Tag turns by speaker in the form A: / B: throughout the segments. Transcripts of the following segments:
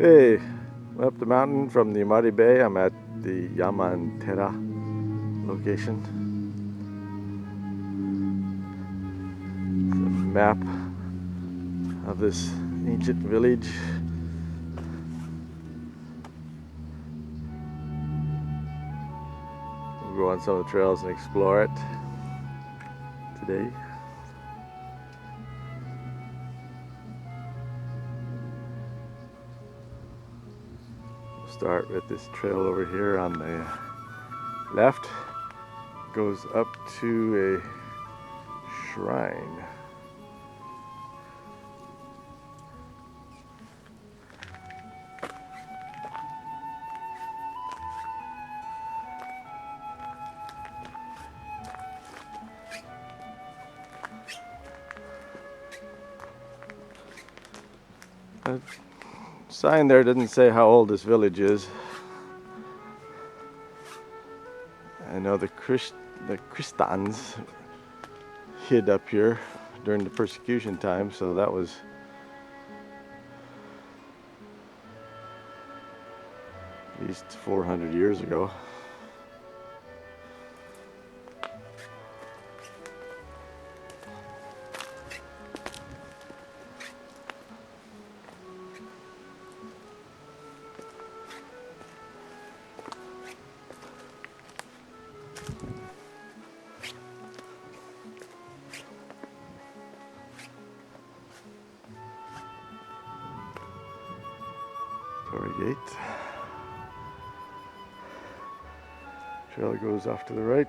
A: Hey, up the mountain from the Imari Bay. I'm at the Yamantera location. It's a map of this ancient village. We'll go on some of the trails and explore it today. Start with this trail over here on the left. Goes up to a shrine. The sign there doesn't say how old this village is. I know the Christians hid up here during the persecution time, so that was at least 400 years ago. Gate. Trail goes off to the right.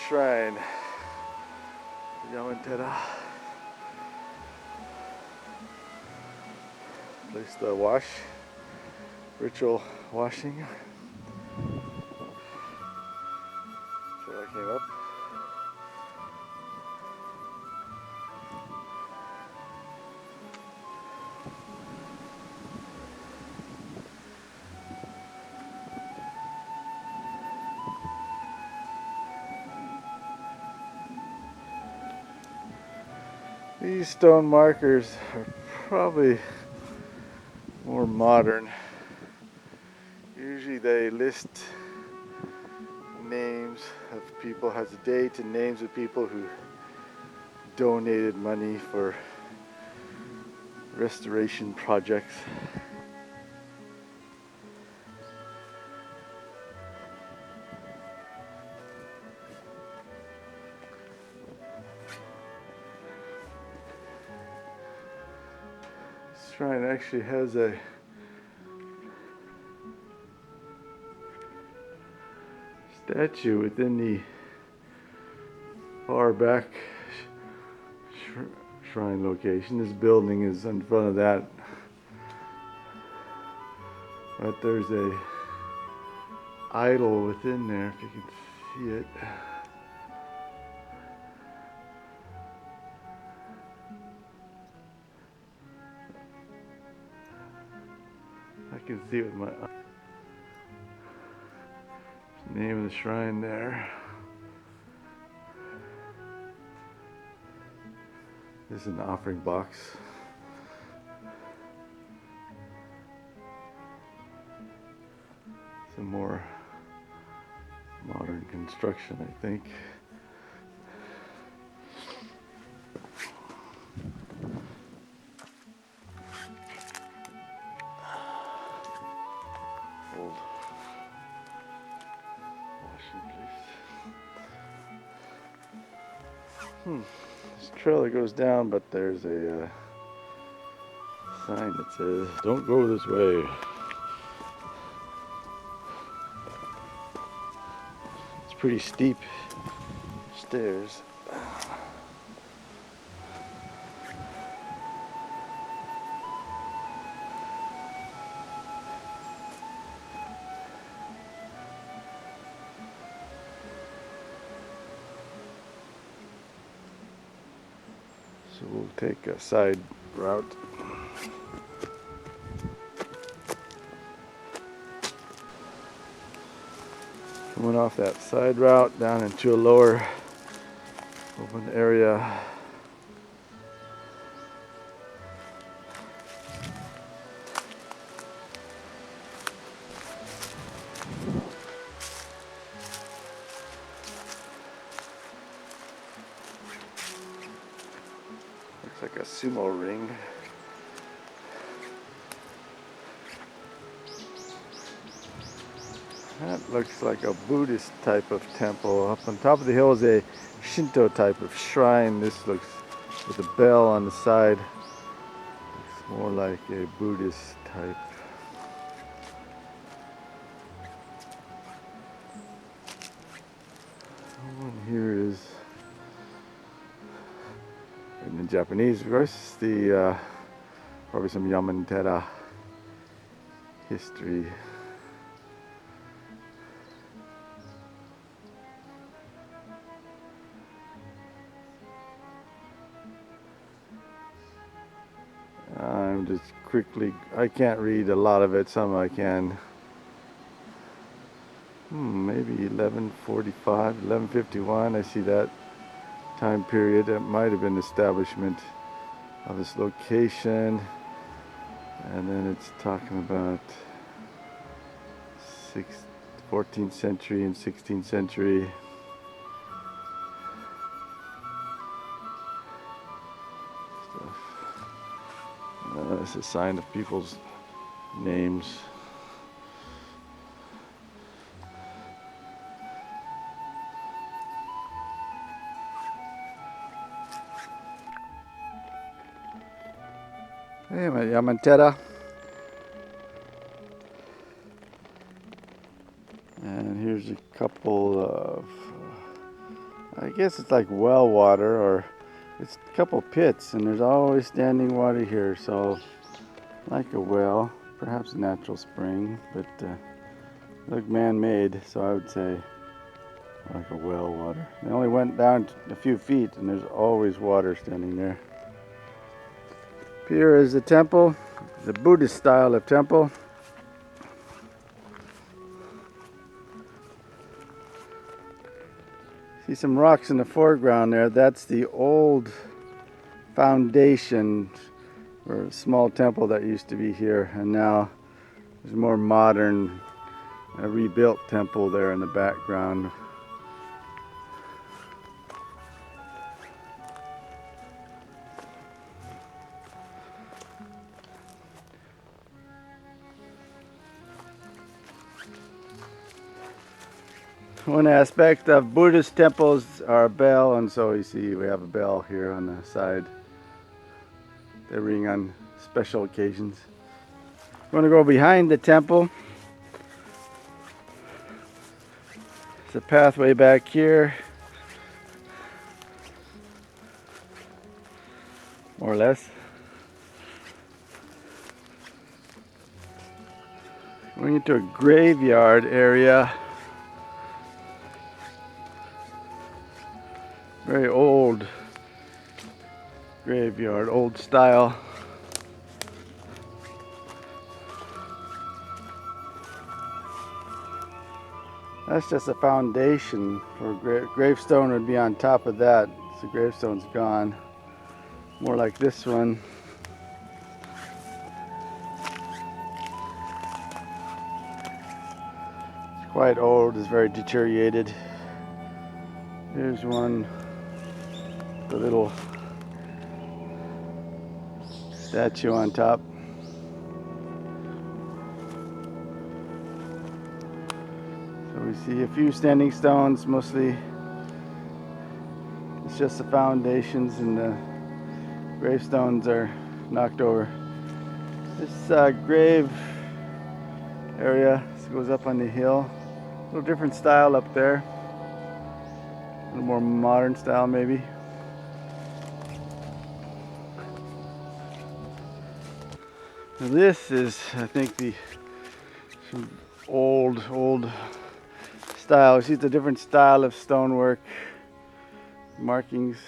A: Shrine, Yamantera. Place to wash, ritual washing. Trail came up. These stone markers are probably more modern. Usually they list names of people, has a date and names of people who donated money for restoration projects. Shrine actually has a statue within the far back shrine location. This building is in front of that, but there's a idol within there, if you can see it. I can see it with my eye. Name of the shrine there. This is an offering box. Some more modern construction, I think. Old washing place. This trail goes down, but there's a sign that says, "Don't go this way." It's pretty steep stairs. So we'll take a side route. Coming off that side route down into a lower open area. Looks like a sumo ring. That looks like a Buddhist type of temple. Up on top of the hill is a Shinto type of shrine. This looks with a bell on the side. Looks more like a Buddhist type. One here is written in Japanese, of course. The probably some Yamantera history. I'm just quickly, I can't read a lot of it, some I can. Maybe 1145, 1151, I see that time period. It might have been establishment of this location. And then it's talking about 14th century and 16th century. It's a sign of people's names. Hey, I'm at Yamantera. And here's a couple of, I guess it's like well water, or it's a couple pits, and there's always standing water here, so like a well, perhaps a natural spring, but look man-made, so I would say like a well water. They only went down a few feet, and there's always water standing there. Here is the temple, the Buddhist style of temple. See some rocks in the foreground there. That's the old foundation for a small temple that used to be here, and now there's a more modern, rebuilt temple there in the background. One aspect of Buddhist temples are a bell, and so you see we have a bell here on the side. They ring on special occasions. We're going to go behind the temple. There's a pathway back here, more or less. Going into a graveyard area. Very old graveyard, old style. That's just a foundation for gravestone would be on top of that. So the gravestone's gone. More like this one. It's quite old, it's very deteriorated. Here's one. The little statue on top. So we see a few standing stones, mostly it's just the foundations, and the gravestones are knocked over. This grave area goes up on the hill. A little different style up there. little more modern style maybe. Now this is, I think, some old style. You see it's a different style of stonework, markings.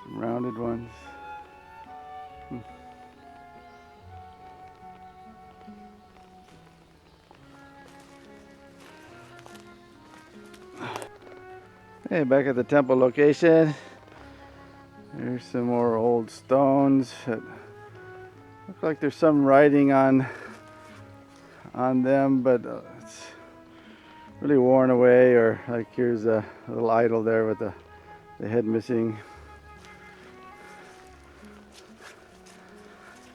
A: Some rounded ones. Hey, back at the temple location. There's some more old stones that look like there's some writing on them, but it's really worn away. Or like here's a little idol there with the head missing.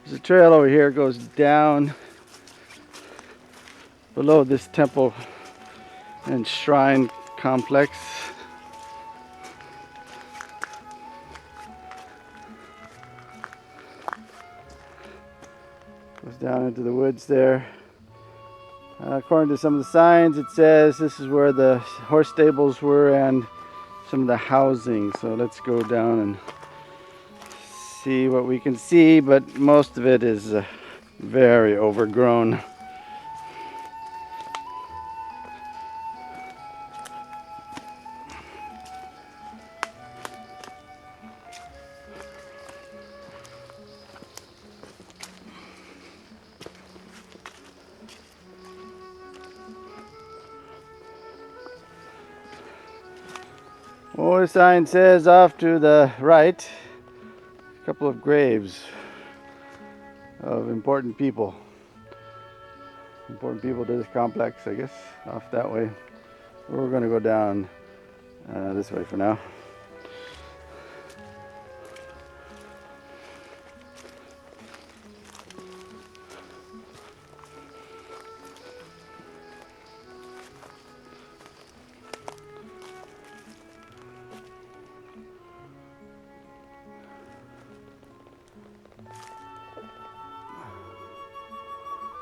A: There's a trail over here, it goes down below this temple and shrine complex. Goes down into the woods there. According to some of the signs, it says this is where the horse stables were and some of the housing. So let's go down and see what we can see, but most of it is very overgrown. Well, the sign says off to the right, a couple of graves of important people. Important people to this complex, I guess, off that way. We're going to go down this way for now.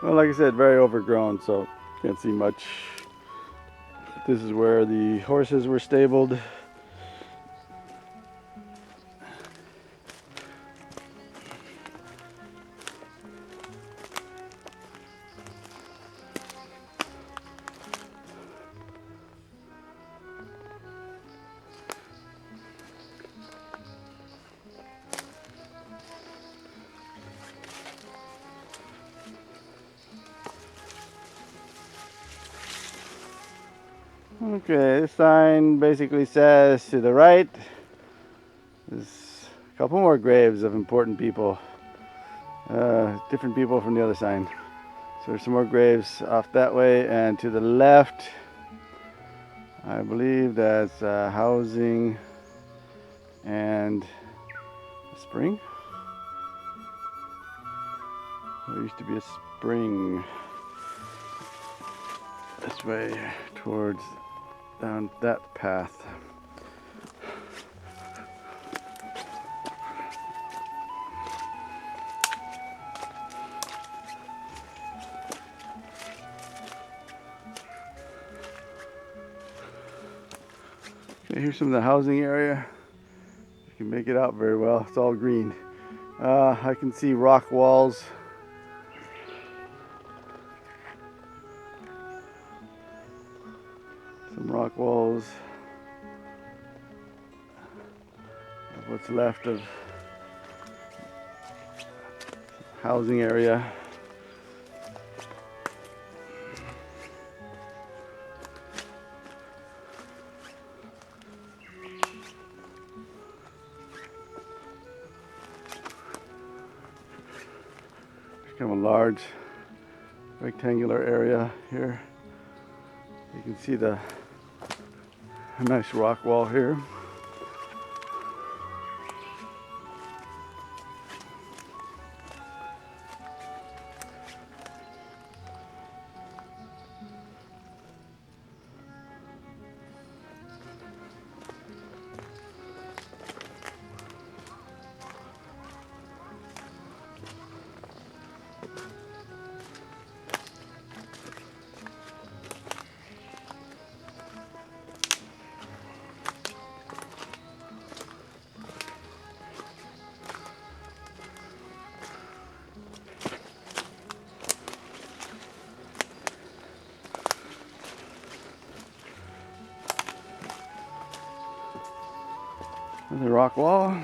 A: Well, like I said, very overgrown, so can't see much. This is where the horses were stabled. Okay, this sign basically says to the right, there's a couple more graves of important people, different people from the other sign. So there's some more graves off that way, and to the left, I believe that's housing and a spring. There used to be a spring this way towards down that path. Okay, here's some of the housing area. You can make it out very well. It's all green. I can see rock walls. Some rock walls. What's left of housing area. There's kind of a large rectangular area here. You can see a nice rock wall here. The rock wall.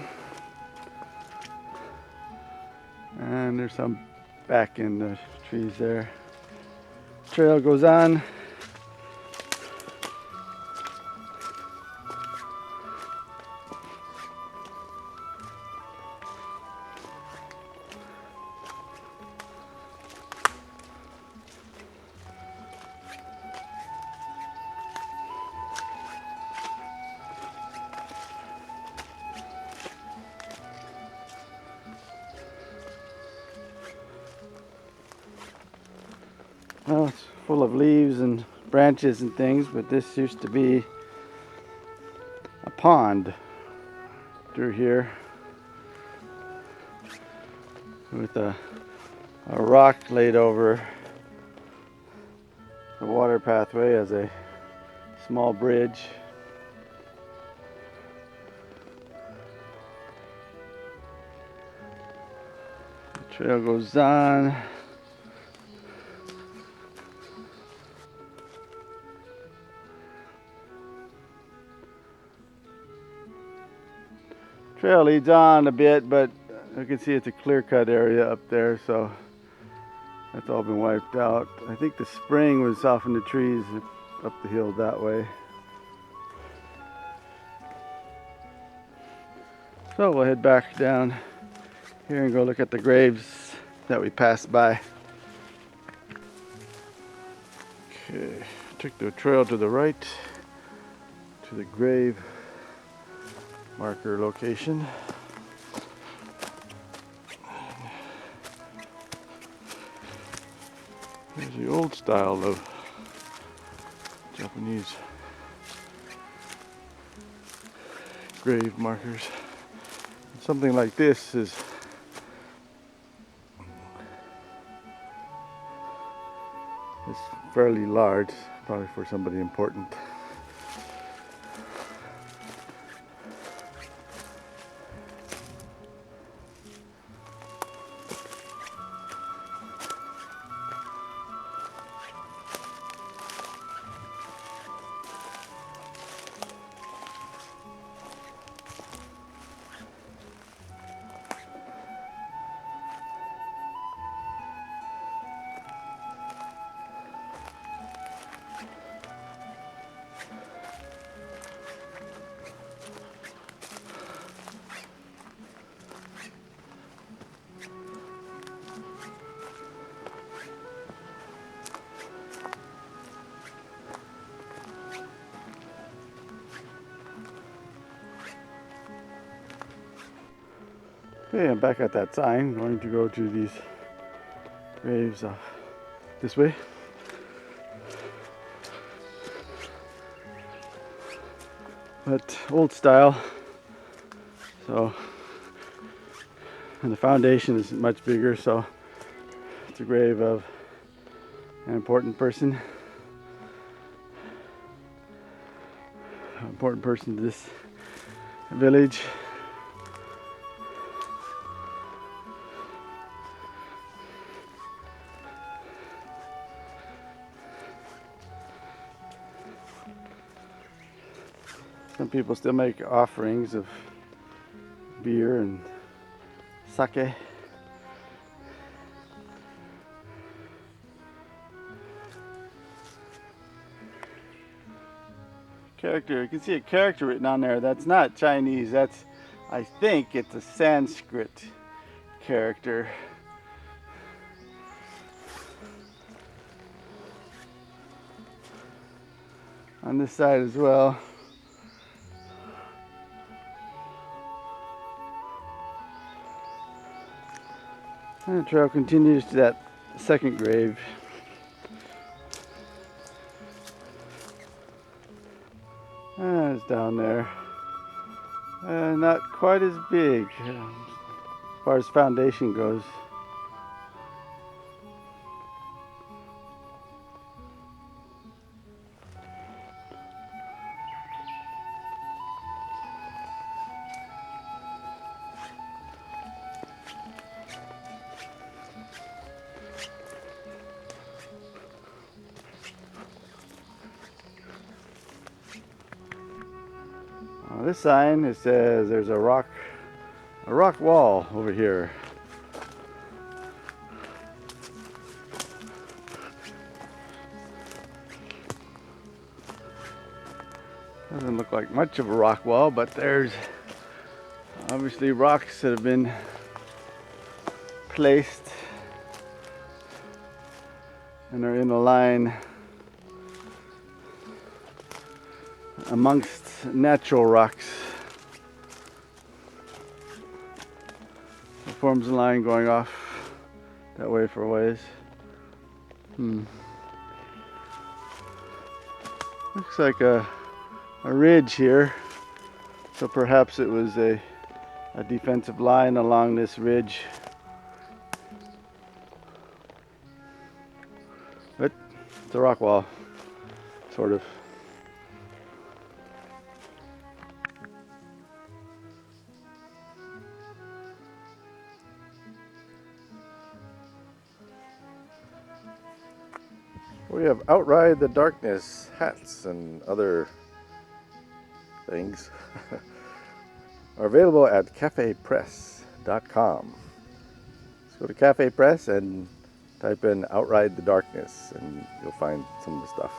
A: And there's some back in the trees there. Trail goes on. Well, it's full of leaves and branches and things, but this used to be a pond through here with a rock laid over the water pathway as a small bridge. The trail goes on. Trail leads on a bit, but you can see it's a clear-cut area up there, so that's all been wiped out. I think the spring was off in the trees up the hill that way. So we'll head back down here and go look at the graves that we passed by. Okay, took the trail to the right to the grave marker location. There's the old style of Japanese grave markers. Something like this is fairly large, probably for somebody important. Okay, I'm back at that sign. I'm going to go to these graves this way. But old style, so, and the foundation is much bigger, so it's a grave of an important person. An important person to this village. Some people still make offerings of beer and sake. Character, you can see a character written on there. That's not Chinese, that's, I think it's a Sanskrit character. On this side as well. And the trail continues to that second grave. It's down there. Not quite as big as far as foundation goes. On this sign it says there's a rock wall over here. Doesn't look like much of a rock wall, but there's obviously rocks that have been placed and are in a line amongst natural rocks. It forms a line going off that way for a ways. Looks like a ridge here, so perhaps it was a defensive line along this ridge. But it's a rock wall, sort of.
B: We have Outride the Darkness hats and other things are available at cafepress.com. Let's go to Cafe Press and type in Outride the Darkness and you'll find some of the stuff.